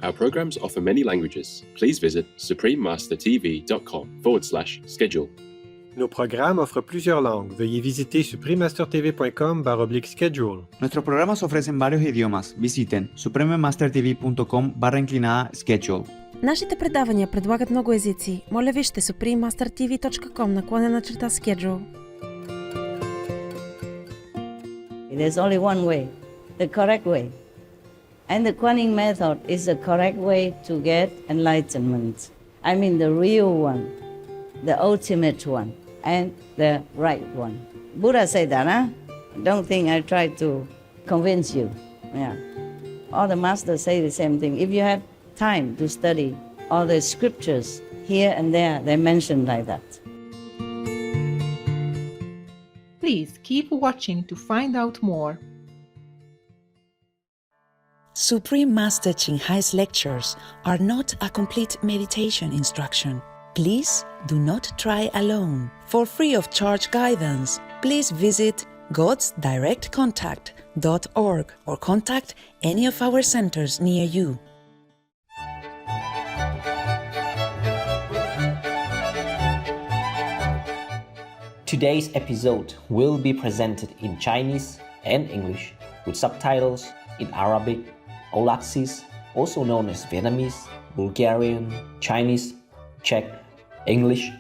Our programs offer many languages. Please visit suprememastertv.com/schedule. Nos programmes offrent plusieurs langues. Veuillez visiter suprememastertv.com/schedule. Nuestros programas ofrecen varios idiomas. Visiten suprememastertv.com/schedule. Нашите предавания предлагат много езици. Моля вижте suprememastertv.com/schedule. There's only one way, the correct way. And the Kuan method is the correct way to get enlightenment. I mean the real one, the ultimate one, and the right one. Buddha said that, huh? Don't think I tried to convince you. Yeah. All the masters say the same thing. If you have time to study all the scriptures, here and there, they mention like that. Please keep watching to find out more. Supreme Master Ching Hai's lectures are not a complete meditation instruction. Please do not try alone. For free of charge guidance, please visit godsdirectcontact.org or contact any of our centers near you. Today's episode will be presented in Chinese and English with subtitles in Arabic, Aulacese, also known as Vietnamese, Bulgarian, Chinese, Czech, English,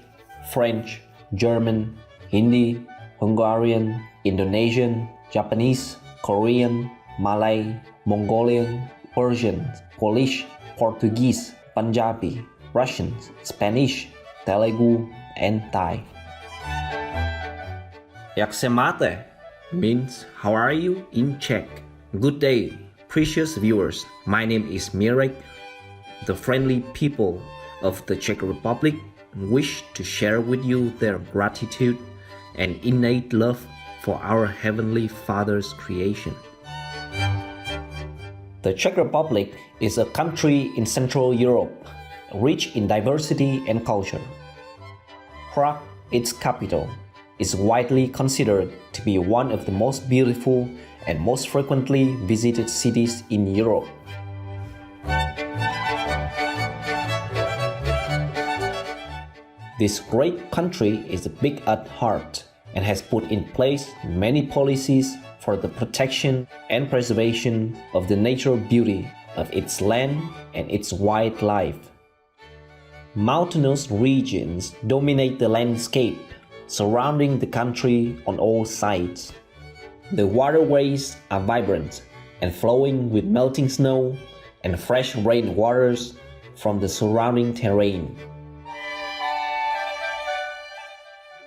French, German, Hindi, Hungarian, Indonesian, Japanese, Korean, Malay, Mongolian, Persian, Polish, Portuguese, Punjabi, Russian, Spanish, Telugu, and Thai. Jak se máte means how are you in Czech. Good day, precious viewers. My name is Mirek. The friendly people of the Czech Republic wish to share with you their gratitude and innate love for our Heavenly Father's creation. The Czech Republic is a country in Central Europe, rich in diversity and culture. Prague, its capital, is widely considered to be one of the most beautiful and most frequently visited cities in Europe. This great country is big at heart and has put in place many policies for the protection and preservation of the natural beauty of its land and its wildlife. Mountainous regions dominate the landscape surrounding the country on all sides. The waterways are vibrant and flowing with melting snow and fresh rain waters from the surrounding terrain.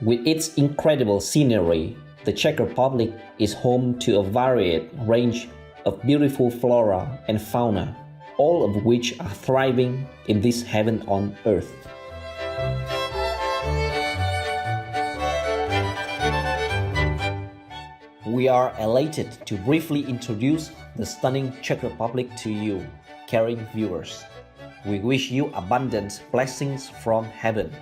With its incredible scenery, the Czech Republic is home to a varied range of beautiful flora and fauna, all of which are thriving in this heaven on earth. We are elated to briefly introduce the stunning Czech Republic to you, caring viewers. We wish you abundant blessings from heaven.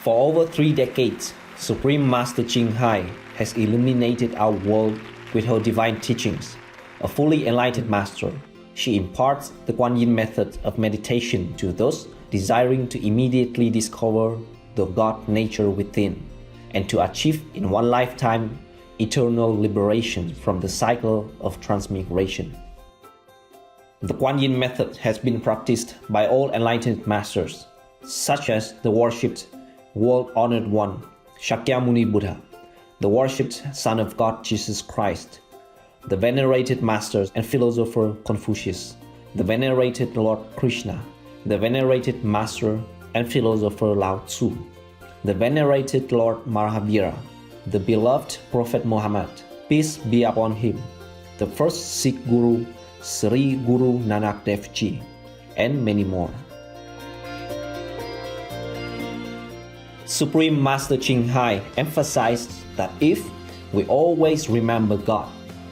For over 3 decades, Supreme Master Ching Hai has illuminated our world with her divine teachings. A fully enlightened master, she imparts the Kuan Yin method of meditation to those desiring to immediately discover the God nature within and to achieve in one lifetime eternal liberation from the cycle of transmigration. The Kuan Yin method has been practiced by all enlightened masters, such as the worshipped world-honored one, Shakyamuni Buddha, the worshipped Son of God Jesus Christ, the venerated master and philosopher Confucius, the venerated Lord Krishna, the venerated master and philosopher Lao Tzu, the venerated Lord Mahavira, the beloved Prophet Muhammad, peace be upon him, the first Sikh Guru, Sri Guru Nanak Dev Ji, and many more. Supreme Master Ching Hai emphasized that if we always remember God,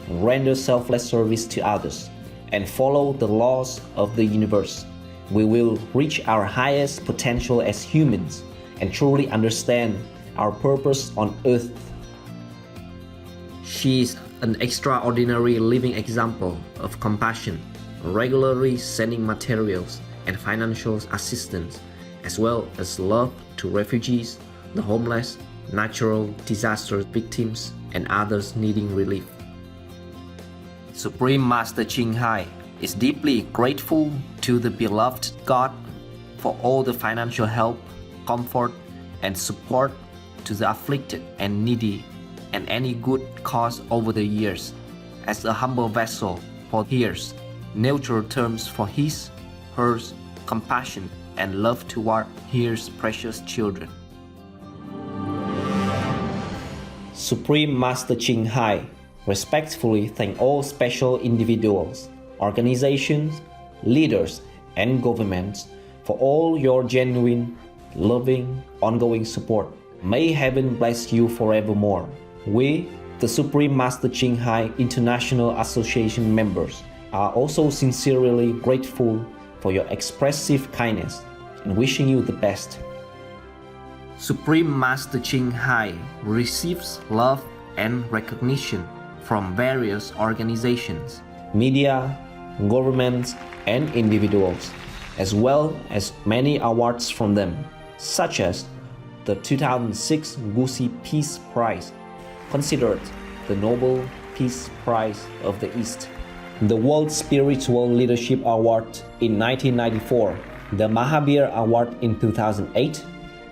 render selfless service to others, and follow the laws of the universe, we will reach our highest potential as humans and truly understand our purpose on earth. She is an extraordinary living example of compassion, regularly sending materials and financial assistance, as well as love to refugees, the homeless, natural disaster victims, and others needing relief. Supreme Master Ching Hai is deeply grateful to the beloved God for all the financial help, comfort, and support to the afflicted and needy and any good cause over the years. As a humble vessel for His, neutral terms for His, hers, compassion, and love toward His precious children. Supreme Master Ching Hai respectfully thank all special individuals, organizations, leaders, and governments for all your genuine, loving, ongoing support. May heaven bless you forevermore. We, the Supreme Master Ching Hai International Association members, are also sincerely grateful for your expressive kindness and wishing you the best. Supreme Master Ching Hai receives love and recognition from various organizations, media, governments, and individuals, as well as many awards from them, such as the 2006 Gusi Peace Prize, considered the Nobel Peace Prize of the East, the World Spiritual Leadership Award in 1994, the Mahavir Award in 2008,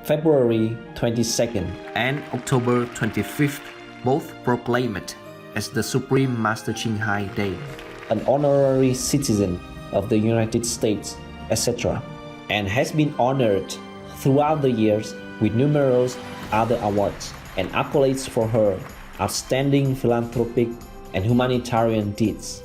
February 22nd and October 25th, both proclaimed as the Supreme Master Ching Hai Day, an honorary citizen of the United States, etc., and has been honored throughout the years with numerous other awards and accolades for her outstanding philanthropic and humanitarian deeds.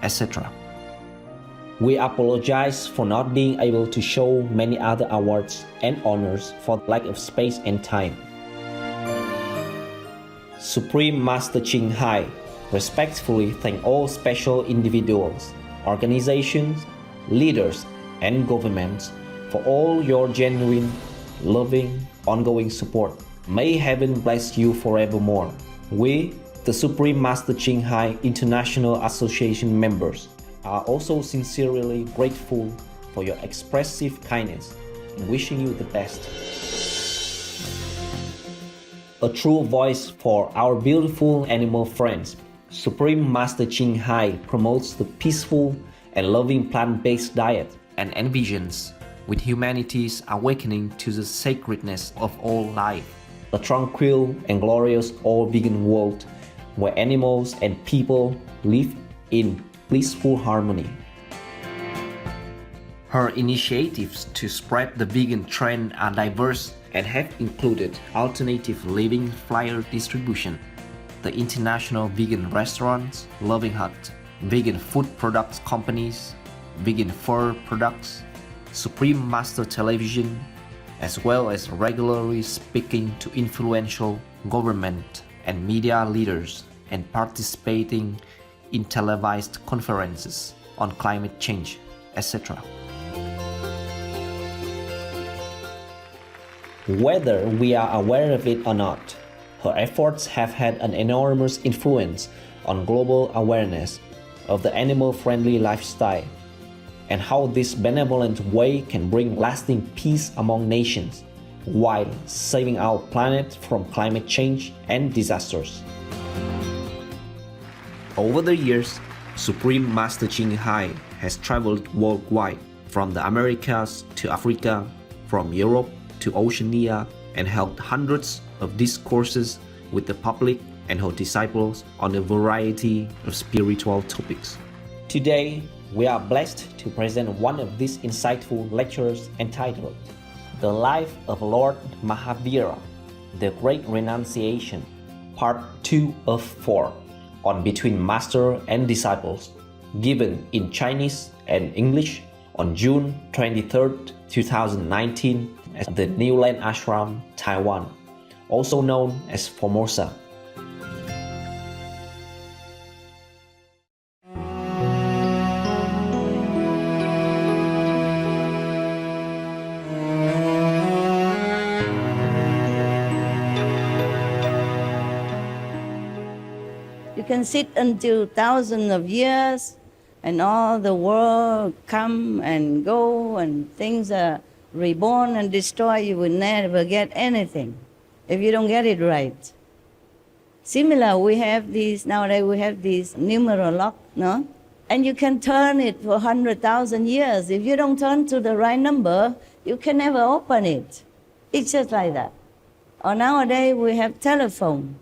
Etc. We apologize for not being able to show many other awards and honors for lack of space and time. Supreme Master Ching Hai respectfully thank all special individuals, organizations, leaders, and governments for all your genuine, loving, ongoing support. May heaven bless you forevermore. We, the Supreme Master Ching Hai International Association members, are also sincerely grateful for your expressive kindness and wishing you the best. A true voice for our beautiful animal friends, Supreme Master Ching Hai promotes the peaceful and loving plant-based diet and envisions with humanity's awakening to the sacredness of all life, a tranquil and glorious all-vegan world where animals and people live in blissful harmony. Her initiatives to spread the vegan trend are diverse and have included alternative living flyer distribution, the International Vegan Restaurants, Loving Hut, vegan food products companies, vegan fur products, Supreme Master Television, as well as regularly speaking to influential government and media leaders and participating in televised conferences on climate change, etc. Whether we are aware of it or not, her efforts have had an enormous influence on global awareness of the animal-friendly lifestyle and how this benevolent way can bring lasting peace among nations while saving our planet from climate change and disasters. Over the years, Supreme Master Ching Hai has traveled worldwide, from the Americas to Africa, from Europe to Oceania, and held hundreds of discourses with the public and her disciples on a variety of spiritual topics. Today, we are blessed to present one of these insightful lectures entitled The Life of Lord Mahavira, The Great Renunciation, Part 2 of 4, on Between Master and Disciples, given in Chinese and English on June 23, 2019 at the New Land Ashram, Taiwan, also known as Formosa. You can sit until thousands of years and all the world come and go and things are reborn and destroyed. You will never get anything if you don't get it right. Similar, we have these, nowadays we have these numerolock, no? And you can turn it for 100,000 years. If you don't turn to the right number, you can never open it. It's just like that. Or nowadays we have telephone.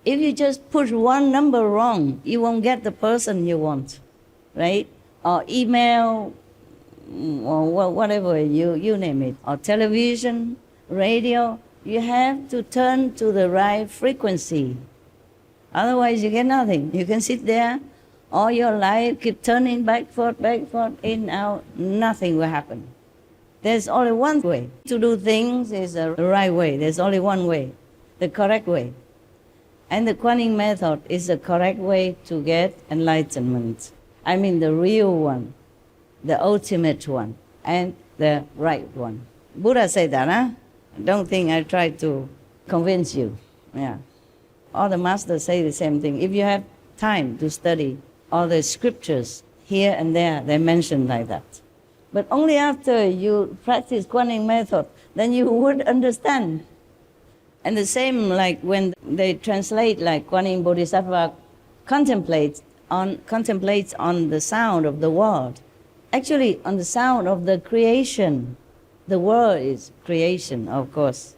If you just push one number wrong, you won't get the person you want, right? Or email, or whatever, you name it. Or television, radio, you have to turn to the right frequency. Otherwise you get nothing. You can sit there all your life, keep turning back, forth, in, out, nothing will happen. There's only one way to do things is the right way. There's only one way, the correct way. And the Kuan method is the correct way to get enlightenment. I mean the real one, the ultimate one, and the right one. Buddha said that, huh? Don't think I try to convince you. Yeah. All the masters say the same thing. If you have time to study all the scriptures here and there, they mention like that. But only after you practice Kuan method, then you would understand. And the same like when they translate like Kuan Bodhisattva contemplates on the sound of the world. Actually on the sound of the creation. The world is creation, of course.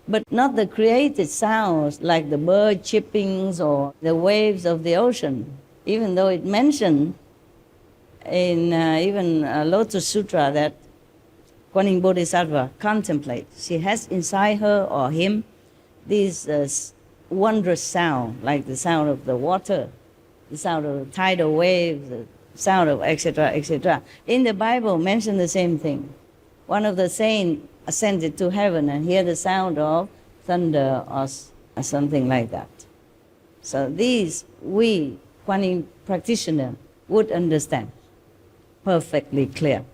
But not the created sounds like the bird chippings or the waves of the ocean. Even though it mentioned in even Lotus Sutra that Kuan Bodhisattva contemplates. She has inside her or him this wondrous sound, like the sound of the water, the sound of the tidal waves, the sound of etc., etc. In the Bible, mention the same thing. One of the saints ascended to heaven and hear the sound of thunder or something like that. So these, we, Kuan Yin practitioner, would understand perfectly clear.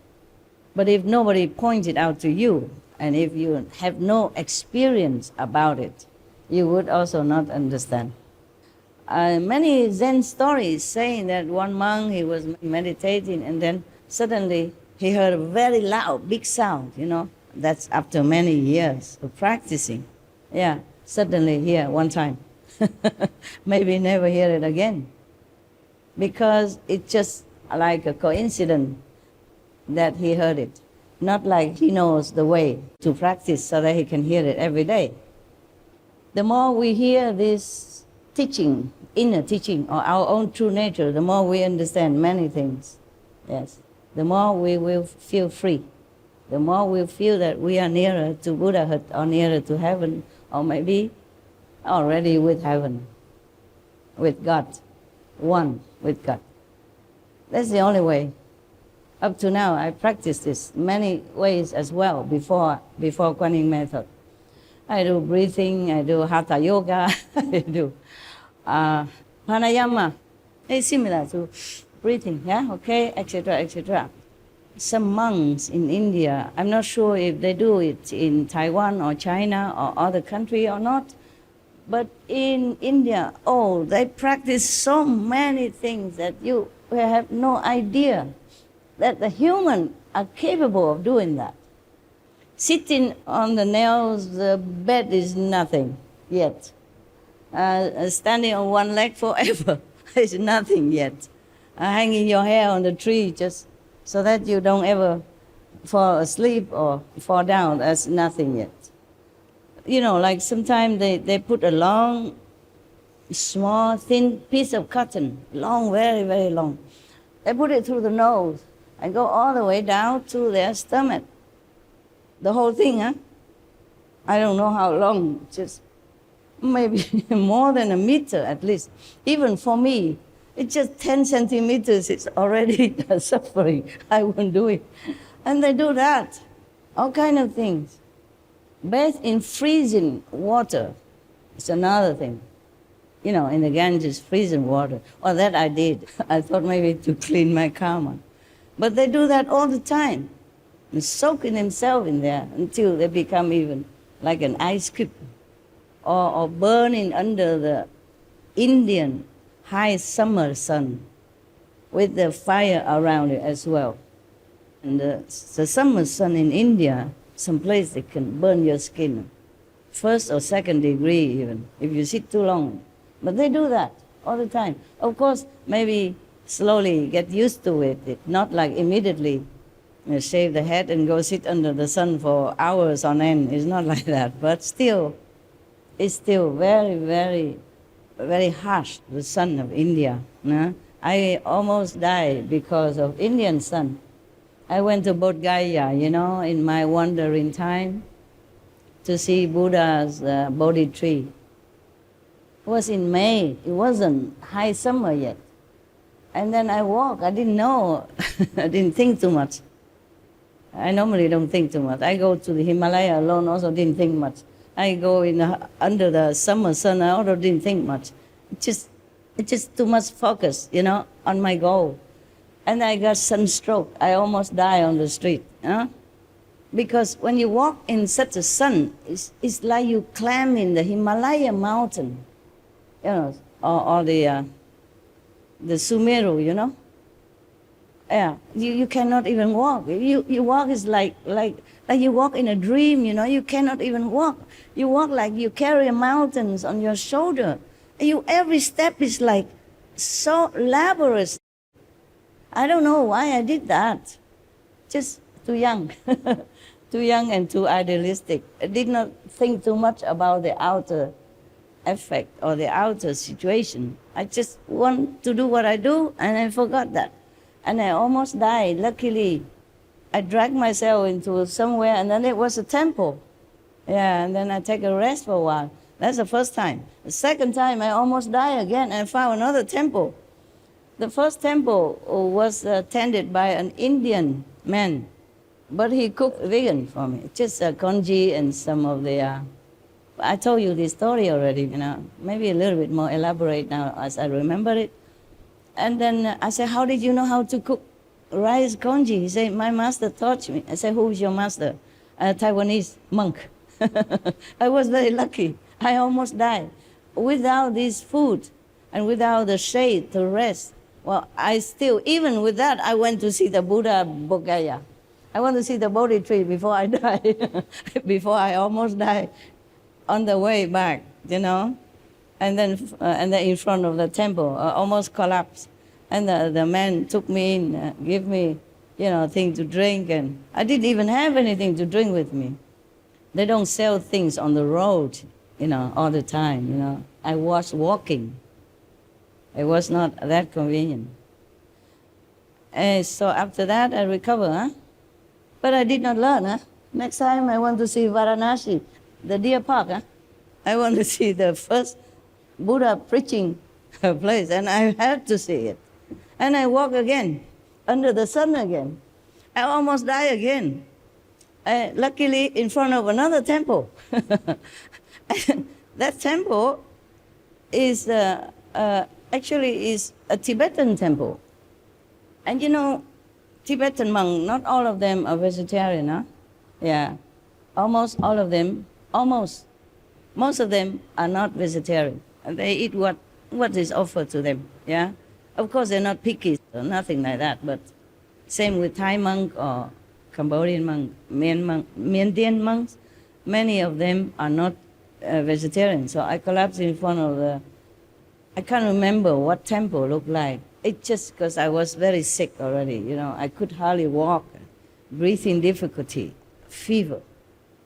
But if nobody points it out to you, And if you have no experience about it, you would also not understand. Many Zen stories saying that one monk, he was meditating and then suddenly he heard a very loud, big sound, That's after many years of practicing. Yeah, suddenly here one time. Maybe never hear it again. Because it's just like a coincidence that he heard it. Not like he knows the way to practice so that he can hear it every day. The more we hear this teaching, inner teaching, or our own true nature, the more we understand many things. Yes. The more we will feel free. The more we feel that we are nearer to Buddhahood or nearer to heaven, or maybe already with heaven, with God, one with God. That's the only way. Up to now, I practiced this many ways as well before Kuan Yin method. I do breathing, I do Hatha Yoga, I do pranayama. It's similar to breathing, yeah, okay, etc., etc. Some monks in India, I'm not sure if they do it in Taiwan or China or other country or not, but in India, they practice so many things that you have no idea that the human are capable of doing that. Sitting on the nails, the bed is nothing yet. Standing on one leg forever is nothing yet. Hanging your hair on the tree just so that you don't ever fall asleep or fall down, that's nothing yet. Like sometimes they put a long, small, thin piece of cotton, long, very, very long. They put it through the nose and go all the way down to their stomach. The whole thing, huh? I don't know how long, just maybe more than a meter at least. Even for me, it's just 10 centimeters, it's already suffering. I won't do it. And they do that, all kind of things. Bathe in freezing water, it's another thing. In the Ganges, freezing water. Well, that I did. I thought maybe to clean my karma. But they do that all the time. And soaking themselves in there until they become even like an ice cube. Or burning under the Indian high summer sun with the fire around it as well. And the summer sun in India, some place they can burn your skin. 1st or 2nd degree even, if you sit too long. But they do that all the time. Of course, maybe slowly get used to it, not like immediately shave the head and go sit under the sun for hours on end. It's not like that, but still, it's still very, very, very harsh, the sun of India. I almost died because of Indian sun. I went to Bodh Gaya, in my wandering time to see Buddha's Bodhi tree. It was in May. It wasn't high summer yet. And then I walked. I didn't know. I didn't think too much. I normally don't think too much. I go to the Himalaya alone, also didn't think much. I go under the summer sun, I also didn't think much. It's just too much focus, on my goal. And I got sunstroke. I almost died on the street. Because when you walk in such a sun, it's like you climb in the Himalaya mountain. Or the Sumeru, Yeah, you cannot even walk. You walk is like you walk in a dream, you cannot even walk. You walk like you carry mountains on your shoulder. Every step is like so laborious. I don't know why I did that. Just too young. Too young and too idealistic. I did not think too much about the outer effect or the outer situation. I just want to do what I do, and I forgot that. And I almost died. Luckily, I dragged myself into somewhere, and then it was a temple. Yeah, and then I take a rest for a while. That's the first time. The second time, I almost died again and found another temple. The first temple was tended by an Indian man, but he cooked vegan for me. Just congee and some of the... I told you this story already, maybe a little bit more elaborate now as I remember it. And then I said, how did you know how to cook rice congee? He said, my master taught me. I said, who's your master? a Taiwanese monk. I was very lucky. I almost died. Without this food and without the shade to rest, well, even with that, I went to see the Buddha Bodhgaya. I want to see the Bodhi tree before I die, before I almost die on the way back, and then in front of the temple, I almost collapsed. And the man took me in, gave me, thing to drink, and I didn't even have anything to drink with me. They don't sell things on the road, all the time, I was walking. It was not that convenient. And so after that, I recovered, But I did not learn, Next time I want to see Varanasi, the deer park, I want to see the first Buddha preaching place, and I had to see it. And I walk again, under the sun again. I almost die again. Luckily, in front of another temple. That temple is actually is a Tibetan temple. And Tibetan monks, not all of them are vegetarian, Yeah, almost all of them, most of them are not vegetarian. They eat what is offered to them, yeah? Of course, they're not picky, or nothing like that, but same with Thai monk or Cambodian monk, Miandian monks, many of them are not vegetarian. So I collapsed in front of I can't remember what temple looked like. It's just because I was very sick already, I could hardly walk, breathing difficulty, fever.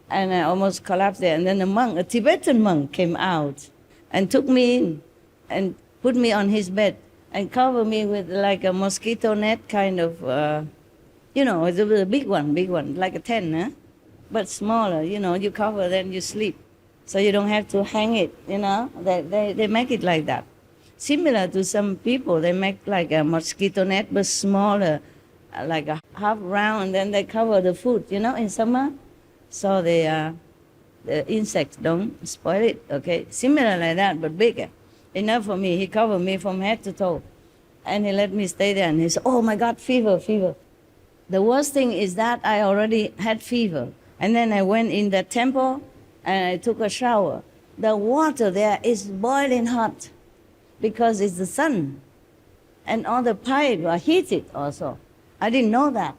And I almost collapsed there. And then a Tibetan monk came out and took me in and put me on his bed and covered me with like a mosquito net kind of, it's a big one, like a tent, but smaller, you cover, then you sleep. So you don't have to hang it, they make it like that. Similar to some people, they make like a mosquito net, but smaller, like a half round, and then they cover the food, in summer, so the insects don't spoil it, okay? Similar like that, but bigger. Enough for me. He covered me from head to toe, and he let me stay there, and he said, oh my God, fever. The worst thing is that I already had fever, and then I went in the temple, and I took a shower. The water there is boiling hot, because it's the sun, and all the pipes are heated also. I didn't know that.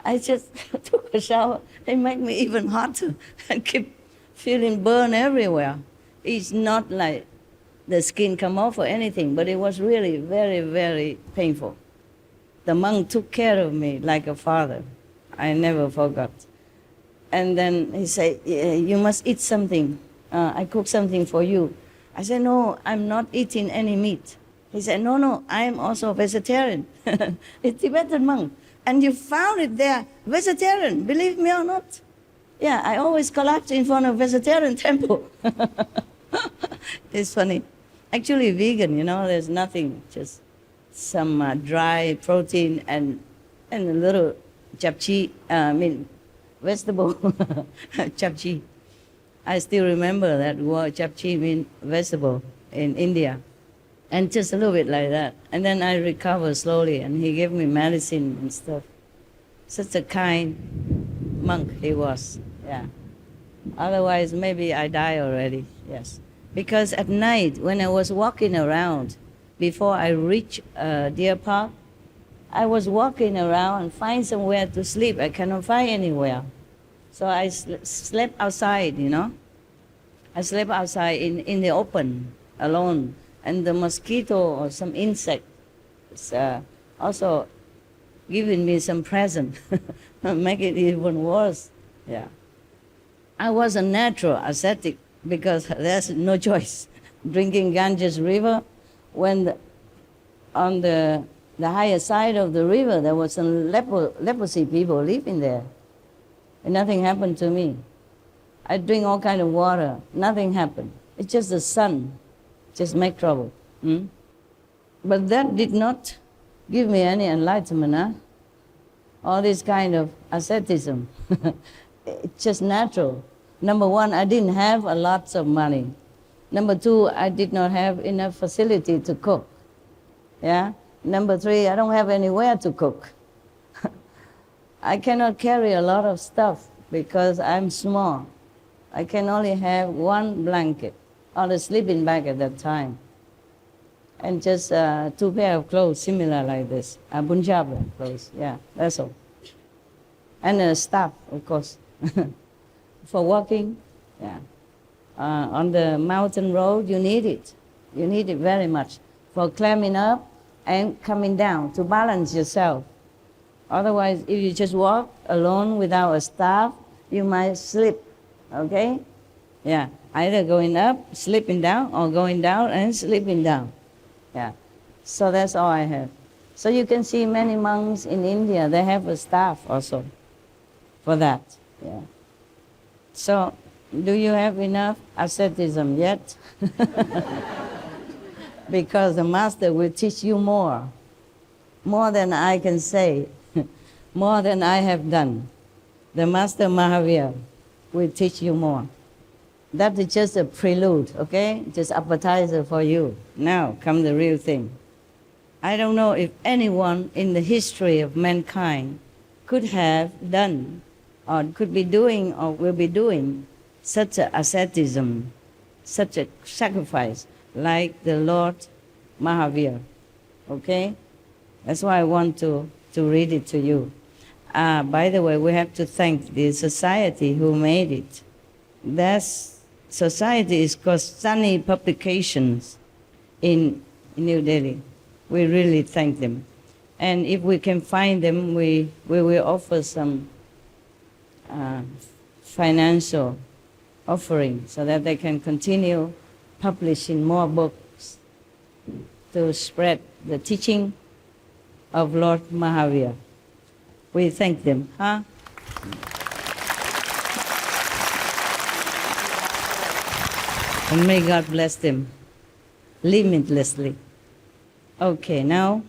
I just took a shower. It made me even hotter and keep feeling burn everywhere. It's not like the skin come off or anything, but it was really very, very painful. The monk took care of me like a father. I never forgot. And then he said, you must eat something. I cook something for you. I said, no, I'm not eating any meat. He said, no, I'm also vegetarian. It's Tibetan monk. And you found it there, vegetarian, believe me or not. Yeah, I always collapse in front of vegetarian temple. It's funny. Actually vegan, there's nothing, just some dry protein and a little japchae, vegetable japchae. I still remember that word japchae means vegetable in India. And just a little bit like that. And then I recovered slowly, and he gave me medicine and stuff. Such a kind monk he was, yeah. Otherwise, maybe I die already, yes. Because at night, when I was walking around, before I reached Deer Park, I was walking around and find somewhere to sleep. I cannot find anywhere. So I slept outside, I slept outside in the open, alone. And the mosquito or some insect is also giving me some present, make it even worse. Yeah. I was a natural ascetic because there's no choice. Drinking Ganges River, when on the higher side of the river there was some leprosy people living there. And nothing happened to me. I drink all kind of water, nothing happened. It's just the sun. Just make trouble. But that did not give me any enlightenment, All this kind of asceticism. It's just natural. Number one, I didn't have a lot of money. Number two, I did not have enough facility to cook. Yeah? Number three, I don't have anywhere to cook. I cannot carry a lot of stuff because I'm small. I can only have one blanket or a sleeping bag at that time. And just 2 pair of clothes similar like this, Punjabi clothes, yeah, that's all. And a staff, of course, for walking, yeah. On the mountain road, you need it. You need it very much for climbing up and coming down to balance yourself. Otherwise, if you just walk alone without a staff, you might slip, okay? Yeah, either going up, slipping down, or going down and slipping down. Yeah, so that's all I have. So you can see many monks in India, they have a staff also for that, yeah. So, do you have enough asceticism yet? Because the master will teach you more than I can say, more than I have done. The master Mahavir will teach you more. That is just a prelude, okay? Just appetizer for you. Now come the real thing. I don't know if anyone in the history of mankind could have done or could be doing or will be doing such a asceticism, such a sacrifice like the Lord Mahavir, okay? That's why I want to read it to you. By the way, we have to thank the society who made it. That society is called Sunny Publications in New Delhi. We really thank them. And if we can find them, we will offer some financial offering so that they can continue publishing more books to spread the teaching of Lord Mahavir. We thank them, huh? And may God bless them limitlessly. Okay, now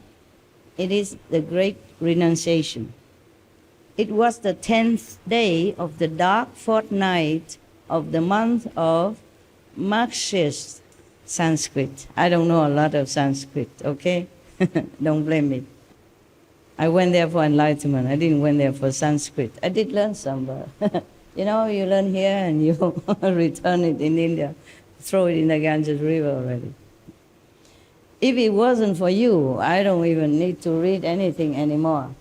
it is the great renunciation. It was the 10th day of the dark fortnight of the month of Marxist Sanskrit. I don't know a lot of Sanskrit, okay? Don't blame me. I went there for enlightenment. I didn't went there for Sanskrit. I did learn some, but you know, you learn here and you return it in India, throw it in the Ganges River already. If it wasn't for you, I don't even need to read anything anymore.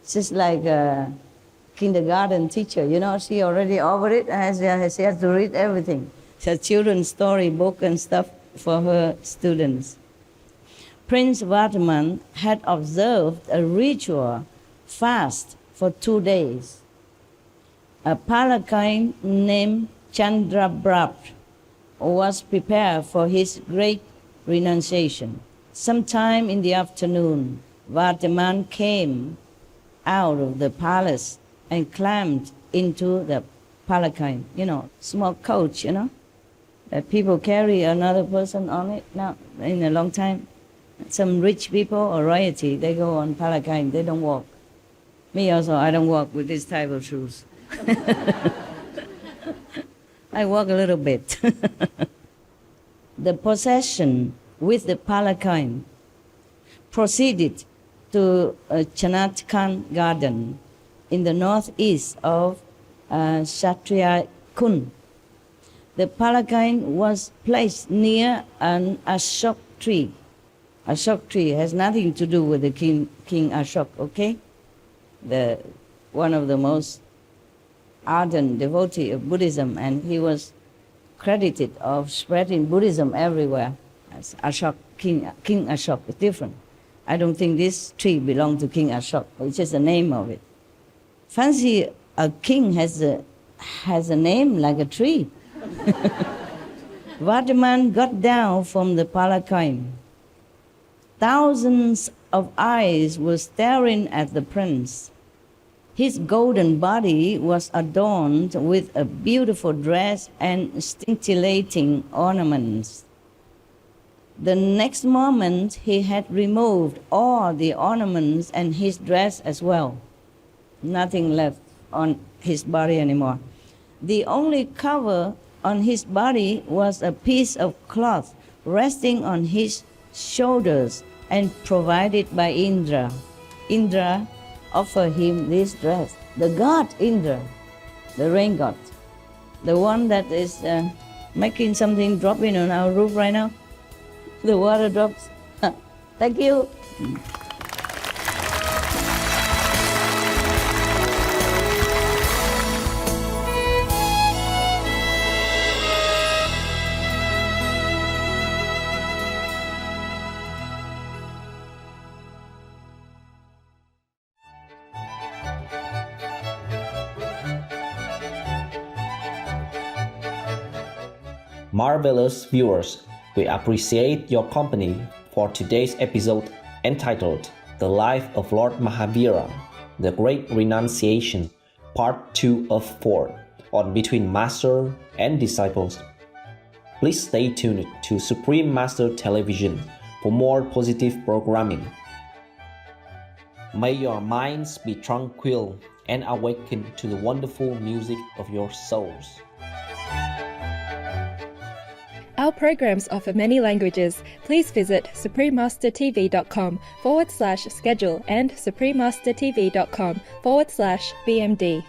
It's just like a kindergarten teacher, you know, she already over it, she has to read everything. She has children's story book and stuff for her students. Prince Vardhaman had observed a ritual fast for 2 days. A palanquin named Chandrabrab was prepared for his great renunciation. Sometime in the afternoon, Vardhaman came out of the palace and climbed into the palanquin, you know, small coach, you know, that people carry another person on it now in a long time. Some rich people or royalty, they go on palanquin, they don't walk. Me also, I don't walk with this type of shoes. I walk a little bit. The procession with the palanquin proceeded to Chanatkan Garden in the northeast of Kshatriya Kund. The palanquin was placed near an Ashok tree. Ashok tree has nothing to do with the King Ashok, okay? One of the most ardent devotee of Buddhism, and he was credited of spreading Buddhism everywhere. As Ashok, King Ashok is different. I don't think this tree belonged to King Ashok. It's just the name of it. Fancy a king has a name like a tree. Vardhaman got down from the palanquin. Thousands of eyes were staring at the prince. His golden body was adorned with a beautiful dress and scintillating ornaments. The next moment, he had removed all the ornaments and his dress as well. Nothing left on his body anymore. The only cover on his body was a piece of cloth resting on his shoulders and provided by Indra. Indra offered him this dress. The god Indra the rain god, the one that is making something drop in on our roof right now. The water drops. Thank you. Marvelous viewers, we appreciate your company for today's episode entitled The Life of Lord Mahavira, The Great Renunciation, Part 2 of 4, on Between Master and Disciples. Please stay tuned to Supreme Master Television for more positive programming. May your minds be tranquil and awaken to the wonderful music of your souls. Our programs offer many languages. Please visit suprememastertv.com/schedule and suprememastertv.com/BMD.